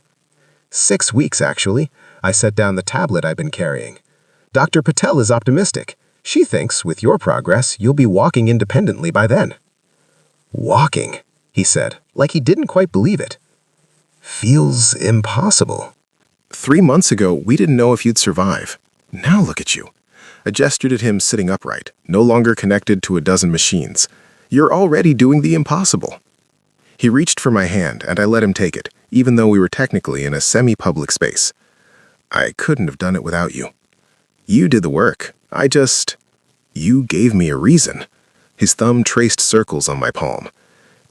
[SPEAKER 3] 6 weeks, actually. I set down the tablet I've been carrying. Dr. Patel is optimistic. She thinks, with your progress, you'll be walking independently by then. "Walking," he said, like he didn't quite believe it. "Feels impossible."
[SPEAKER 2] 3 months ago, we didn't know if you'd survive. Now look at you. I gestured at him sitting upright, no longer connected to a dozen machines. You're already doing the impossible. He reached for my hand, and I let him take it, even though we were technically in a semi-public space. I couldn't have done it without you. You did the work. You gave me a reason. His thumb traced circles on my palm.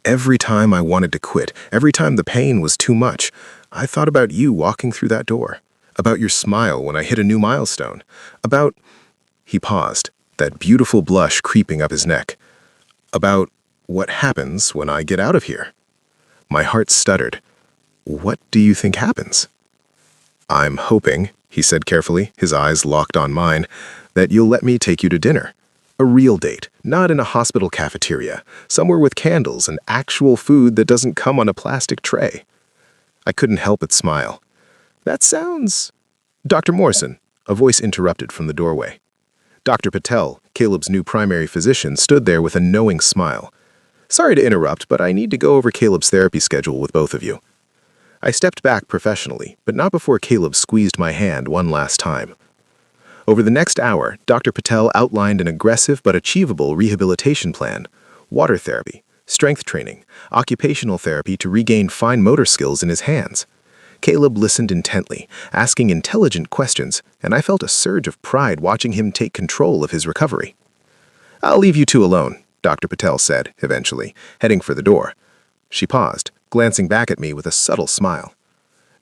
[SPEAKER 2] Every time I wanted to quit, every time the pain was too much, I thought about you walking through that door, about your smile when I hit a new milestone, He paused, that beautiful blush creeping up his neck.
[SPEAKER 3] What happens when I get out of here? My heart stuttered. What do you think happens? I'm hoping, he said carefully, his eyes locked on mine, that you'll let me take you to dinner. A real date, not in a hospital cafeteria, somewhere with candles and actual food that doesn't come on a plastic tray. I couldn't help but smile. That sounds... Dr. Morrison, a voice interrupted from the doorway. Dr. Patel, Caleb's new primary physician, stood there with a knowing smile. Sorry to interrupt, but I need to go over Caleb's therapy schedule with both of you. I stepped back professionally, but not before Caleb squeezed my hand one last time. Over the next hour, Dr. Patel outlined an aggressive but achievable rehabilitation plan: water therapy, strength training, occupational therapy to regain fine motor skills in his hands. Caleb listened intently, asking intelligent questions, and I felt a surge of pride watching him take control of his recovery. I'll leave you two alone, Dr. Patel said, eventually, heading for the door. She paused, glancing back at me with a subtle smile.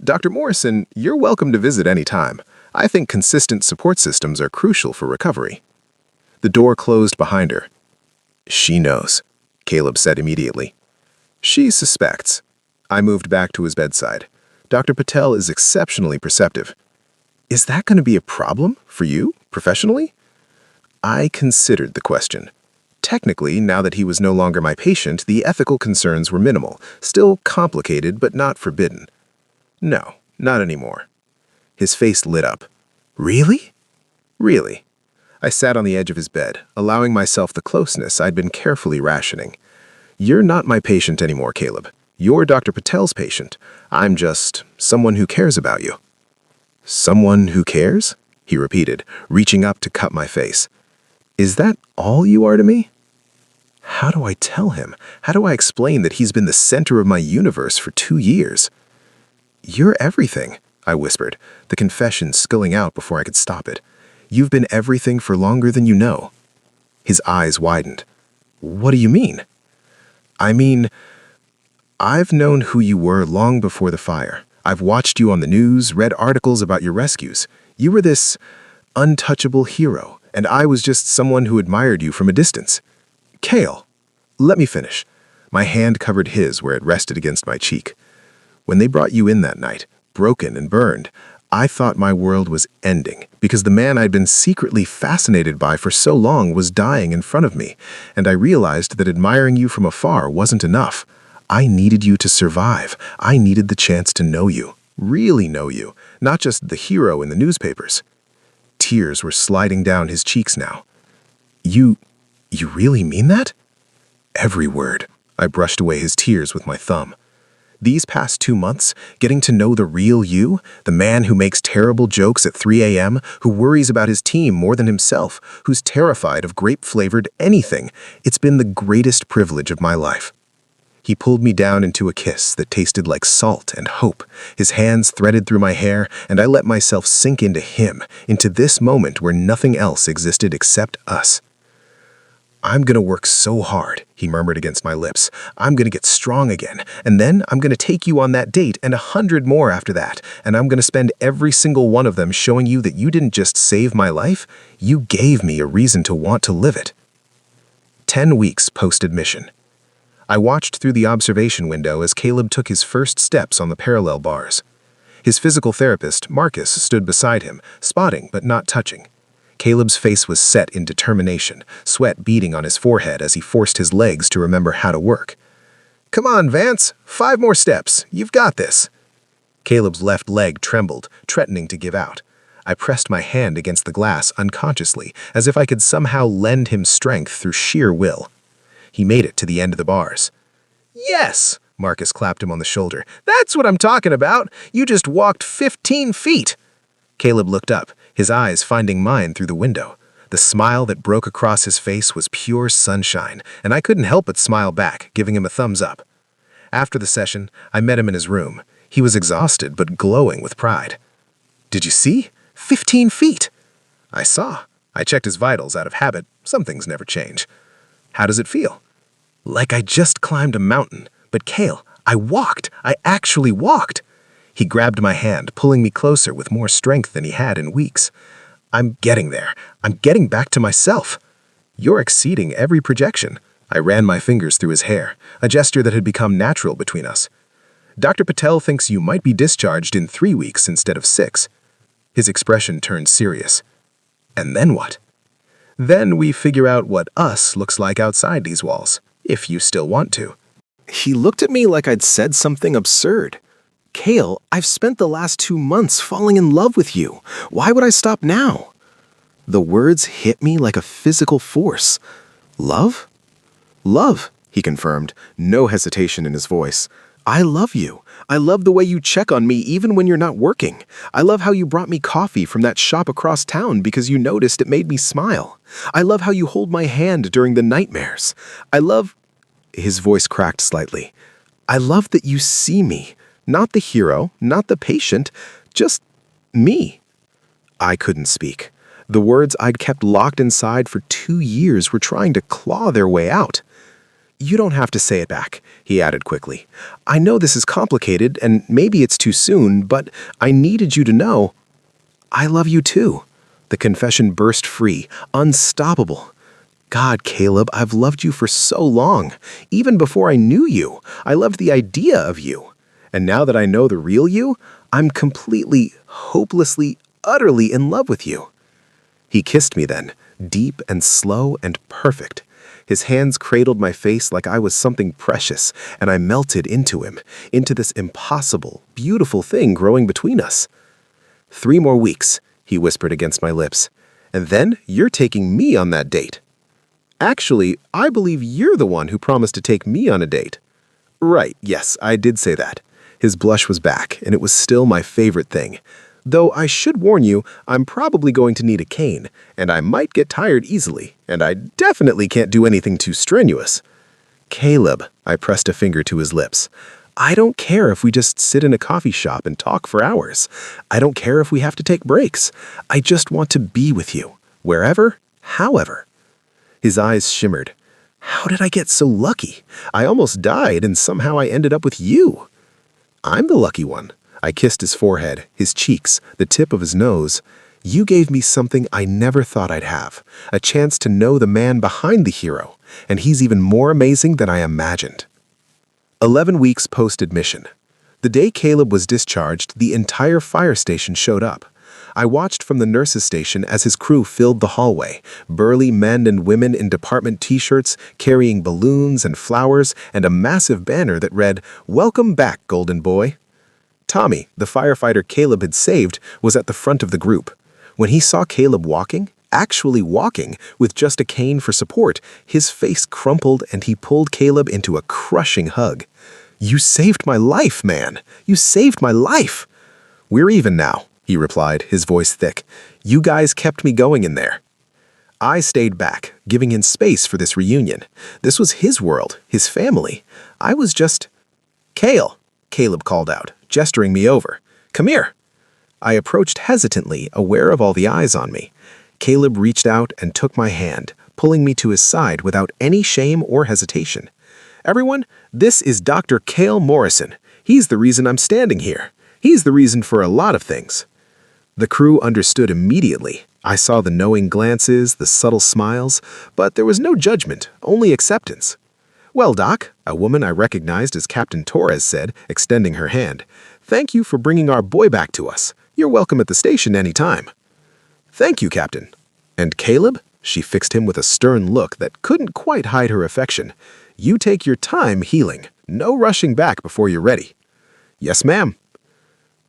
[SPEAKER 3] Dr. Morrison, you're welcome to visit any time. I think consistent support systems are crucial for recovery. The door closed behind her. She knows, Caleb said immediately. She suspects. I moved back to his bedside. Dr. Patel is exceptionally perceptive. Is that going to be a problem for you, professionally? I considered the question. Technically, now that he was no longer my patient, the ethical concerns were minimal, still complicated but not forbidden. No, not anymore. His face lit up. Really? Really. I sat on the edge of his bed, allowing myself the closeness I'd been carefully rationing. You're not my patient anymore, Caleb. You're Dr. Patel's patient. I'm just someone who cares about you. Someone who cares? He repeated, reaching up to cup my face. Is that all you are to me? How do I tell him? How do I explain that he's been the center of my universe for 2 years? You're everything, I whispered, the confession spilling out before I could stop it. You've been everything for longer than you know. His eyes widened. What do you mean? I mean, I've known who you were long before the fire. I've watched you on the news, read articles about your rescues. You were this untouchable hero, and I was just someone who admired you from a distance. Cale, let me finish. My hand covered his where it rested against my cheek. When they brought you in that night, broken and burned, I thought my world was ending because the man I'd been secretly fascinated by for so long was dying in front of me, and I realized that admiring you from afar wasn't enough. I needed you to survive. I needed the chance to know you, really know you, not just the hero in the newspapers. Tears were sliding down his cheeks now. You really mean that? Every word. I brushed away his tears with my thumb. These past 2 months, getting to know the real you, the man who makes terrible jokes at 3 a.m., who worries about his team more than himself, who's terrified of grape-flavored anything, it's been the greatest privilege of my life. He pulled me down into a kiss that tasted like salt and hope. His hands threaded through my hair, and I let myself sink into him, into this moment where nothing else existed except us. I'm gonna work so hard, he murmured against my lips. I'm gonna get strong again, and then I'm gonna take you on that date and 100 more after that, and I'm gonna spend every single one of them showing you that you didn't just save my life, you gave me a reason to want to live it. 10 weeks post-admission. I watched through the observation window as Caleb took his first steps on the parallel bars. His physical therapist, Marcus, stood beside him, spotting but not touching. Caleb's face was set in determination, sweat beading on his forehead as he forced his legs to remember how to work. Come on, Vance, 5 more steps. You've got this. Caleb's left leg trembled, threatening to give out. I pressed my hand against the glass unconsciously, as if I could somehow lend him strength through sheer will. He made it to the end of the bars. Yes, Marcus clapped him on the shoulder. That's what I'm talking about. You just walked 15 feet. Caleb looked up, his eyes finding mine through the window. The smile that broke across his face was pure sunshine, and I couldn't help but smile back, giving him a thumbs up. After the session, I met him in his room. He was exhausted but glowing with pride. Did you see? 15 feet. I saw. I checked his vitals out of habit. Some things never change. How does it feel? Like I just climbed a mountain. But Cale, I walked. I actually walked. He grabbed my hand, pulling me closer with more strength than he had in weeks. I'm getting there. I'm getting back to myself. You're exceeding every projection. I ran my fingers through his hair, a gesture that had become natural between us. Dr. Patel thinks you might be discharged in 3 weeks instead of 6. His expression turned serious. And then what? Then we figure out what us looks like outside these walls, if you still want to.
[SPEAKER 2] He looked at me like I'd said something absurd. Cale, I've spent the last 2 months falling in love with you. Why would I stop now? The words hit me like a physical force. Love? Love, he confirmed, no hesitation in his voice. I love you. I love the way you check on me even when you're not working. I love how you brought me coffee from that shop across town because you noticed it made me smile. I love how you hold my hand during the nightmares. I love... His voice cracked slightly. I love that you see me. Not the hero, not the patient, just me. I couldn't speak. The words I'd kept locked inside for 2 years were trying to claw their way out. You don't have to say it back, he added quickly. I know this is complicated, and maybe it's too soon, but I needed you to know. I love you too. The confession burst free, unstoppable. God, Caleb, I've loved you for so long. Even before I knew you, I loved the idea of you. And now that I know the real you, I'm completely, hopelessly, utterly in love with you. He kissed me then, deep and slow and perfect. His hands cradled my face like I was something precious, and I melted into him, into this impossible, beautiful thing growing between us. 3 more weeks, he whispered against my lips, and then you're taking me on that date. Actually, I believe you're the one who promised to take me on a date. Right, yes, I did say that. His blush was back, and it was still my favorite thing. Though I should warn you, I'm probably going to need a cane, and I might get tired easily, and I definitely can't do anything too strenuous. Caleb, I pressed a finger to his lips. I don't care if we just sit in a coffee shop and talk for hours. I don't care if we have to take breaks. I just want to be with you, wherever, however. His eyes shimmered. How did I get so lucky? I almost died, and somehow I ended up with you. I'm the lucky one. I kissed his forehead, his cheeks, the tip of his nose. You gave me something I never thought I'd have, a chance to know the man behind the hero, and he's even more amazing than I imagined. 11 weeks post-admission. The day Caleb was discharged, the entire fire station showed up. I watched from the nurses' station as his crew filled the hallway, burly men and women in department t-shirts, carrying balloons and flowers and a massive banner that read, "Welcome back, Golden Boy." Tommy, the firefighter Caleb had saved, was at the front of the group. When he saw Caleb walking, actually walking, with just a cane for support, his face crumpled and he pulled Caleb into a crushing hug. "You saved my life, man. You saved my life." "We're even now," he replied, his voice thick. "You guys kept me going in there." I stayed back, giving him space for this reunion. This was his world, his family. I was just... "Cale," Caleb called out, gesturing me over. "Come here." I approached hesitantly, aware of all the eyes on me. Caleb reached out and took my hand, pulling me to his side without any shame or hesitation. "Everyone, this is Dr. Cale Morrison. He's the reason I'm standing here. He's the reason for a lot of things." The crew understood immediately. I saw the knowing glances, the subtle smiles, but there was no judgment, only acceptance. "Well, Doc," a woman I recognized as Captain Torres said, extending her hand, "thank you for bringing our boy back to us. You're welcome at the station any time." "Thank you, Captain." "And Caleb?" She fixed him with a stern look that couldn't quite hide her affection. "You take your time healing. No rushing back before you're ready." "Yes, ma'am."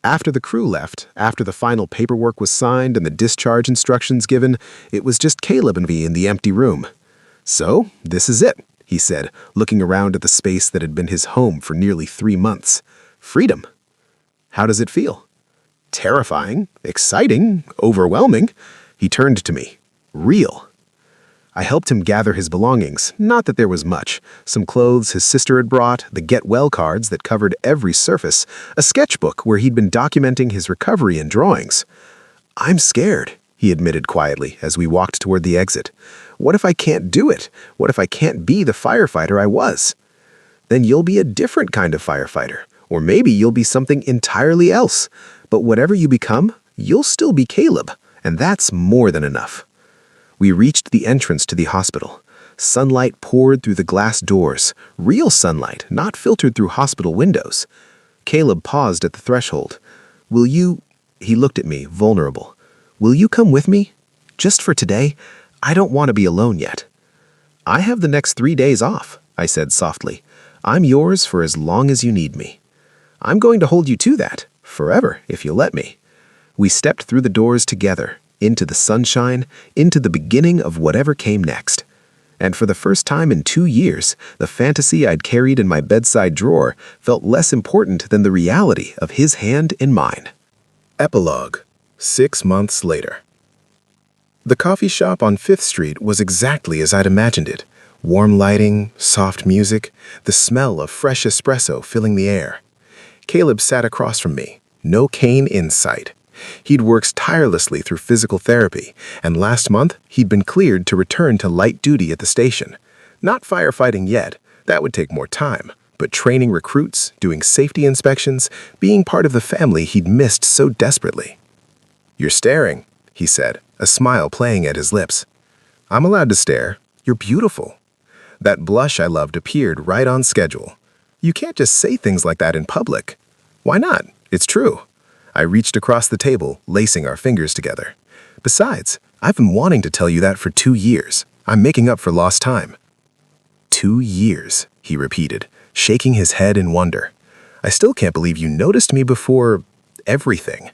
[SPEAKER 2] After the crew left, after the final paperwork was signed and the discharge instructions given, it was just Caleb and me in the empty room. "So, this is it," he said, looking around at the space that had been his home for nearly 3 months. "Freedom. How does it feel?" "Terrifying, exciting, overwhelming." He turned to me. "Real." I helped him gather his belongings, not that there was much. Some clothes his sister had brought, the get well cards that covered every surface, a sketchbook where he'd been documenting his recovery and drawings. "I'm scared," he admitted quietly as we walked toward the exit. "What if I can't do it? What if I can't be the firefighter I was?" "Then you'll be a different kind of firefighter, or maybe you'll be something entirely else. But whatever you become, you'll still be Caleb, and that's more than enough." We reached the entrance to the hospital. Sunlight poured through the glass doors, real sunlight, not filtered through hospital windows. Caleb paused at the threshold. "Will you—" He looked at me, vulnerable. "Will you come with me? Just for today? I don't want to be alone yet." "I have the next 3 days off," I said softly. "I'm yours for as long as you need me." "I'm going to hold you to that, forever, if you'll let me." We stepped through the doors together, into the sunshine, into the beginning of whatever came next. And for the first time in 2 years, the fantasy I'd carried in my bedside drawer felt less important than the reality of his hand in mine.
[SPEAKER 3] Epilogue. 6 months later. The coffee shop on 5th Street was exactly as I'd imagined it. Warm lighting, soft music, the smell of fresh espresso filling the air. Caleb sat across from me, no cane in sight. He'd worked tirelessly through physical therapy, and last month he'd been cleared to return to light duty at the station. Not firefighting yet, that would take more time, but training recruits, doing safety inspections, being part of the family he'd missed so desperately. "You're staring," he said, a smile playing at his lips. "I'm allowed to stare. You're beautiful." That blush I loved appeared right on schedule. "You can't just say things like that in public." "Why not? It's true." I reached across the table, lacing our fingers together. "Besides, I've been wanting to tell you that for 2 years. I'm making up for lost time." 2 years, he repeated, shaking his head in wonder. "I still can't believe you noticed me before everything."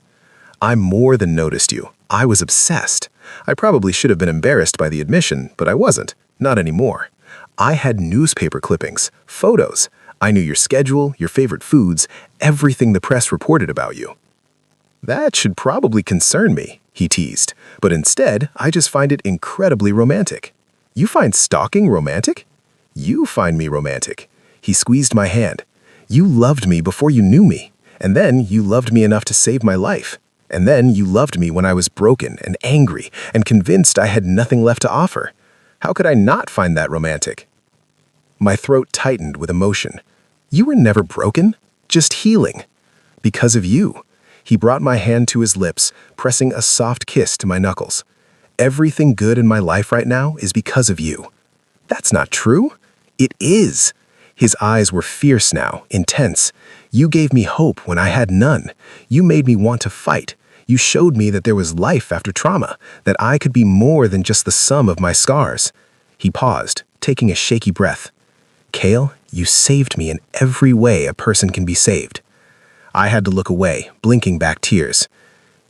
[SPEAKER 3] "I more than noticed you. I was obsessed. I probably should have been embarrassed by the admission, but I wasn't. Not anymore. I had newspaper clippings, photos. I knew your schedule, your favorite foods, everything the press reported about you." "That should probably concern me," he teased, "but instead, I just find it incredibly romantic." "You find stalking romantic?" "You find me romantic." He squeezed my hand. "You loved me before you knew me, and then you loved me enough to save my life. And then you loved me when I was broken and angry and convinced I had nothing left to offer. How could I not find that romantic?" My throat tightened with emotion. "You were never broken, just healing. Because of you." He brought my hand to his lips, pressing a soft kiss to my knuckles. "Everything good in my life right now is because of you." "That's not true." "It is." His eyes were fierce now, intense. "You gave me hope when I had none. You made me want to fight. You showed me that there was life after trauma, that I could be more than just the sum of my scars." He paused, taking a shaky breath. "Cale, you saved me in every way a person can be saved." I had to look away, blinking back tears.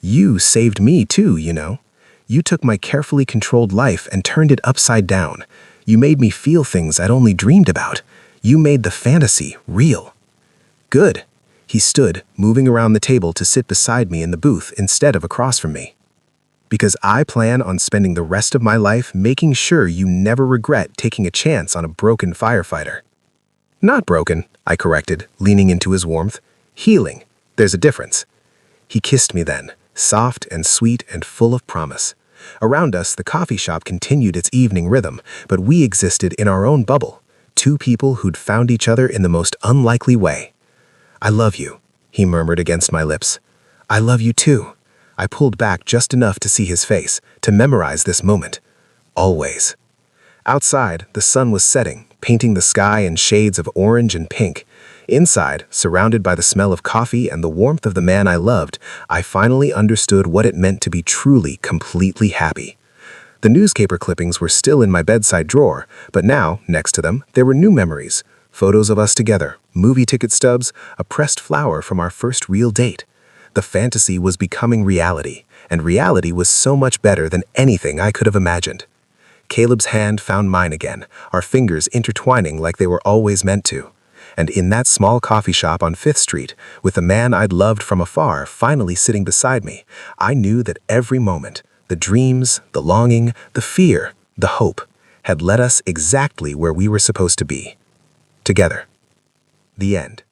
[SPEAKER 3] "You saved me too, you know. You took my carefully controlled life and turned it upside down. You made me feel things I'd only dreamed about. You made the fantasy real." "Good." He stood, moving around the table to sit beside me in the booth instead of across from me. "Because I plan on spending the rest of my life making sure you never regret taking a chance on a broken firefighter." "Not broken," I corrected, leaning into his warmth. "Healing. There's a difference." He kissed me then, soft and sweet and full of promise. Around us, the coffee shop continued its evening rhythm, but we existed in our own bubble, two people who'd found each other in the most unlikely way. "I love you," he murmured against my lips. "I love you too." I pulled back just enough to see his face, to memorize this moment. Always. Outside, the sun was setting, painting the sky in shades of orange and pink. Inside, surrounded by the smell of coffee and the warmth of the man I loved, I finally understood what it meant to be truly, completely happy. The newspaper clippings were still in my bedside drawer, but now, next to them, there were new memories. Photos of us together, movie ticket stubs, a pressed flower from our first real date. The fantasy was becoming reality, and reality was so much better than anything I could have imagined. Caleb's hand found mine again, our fingers intertwining like they were always meant to. And in that small coffee shop on 5th Street, with the man I'd loved from afar finally sitting beside me, I knew that every moment, the dreams, the longing, the fear, the hope, had led us exactly where we were supposed to be. Together. The end.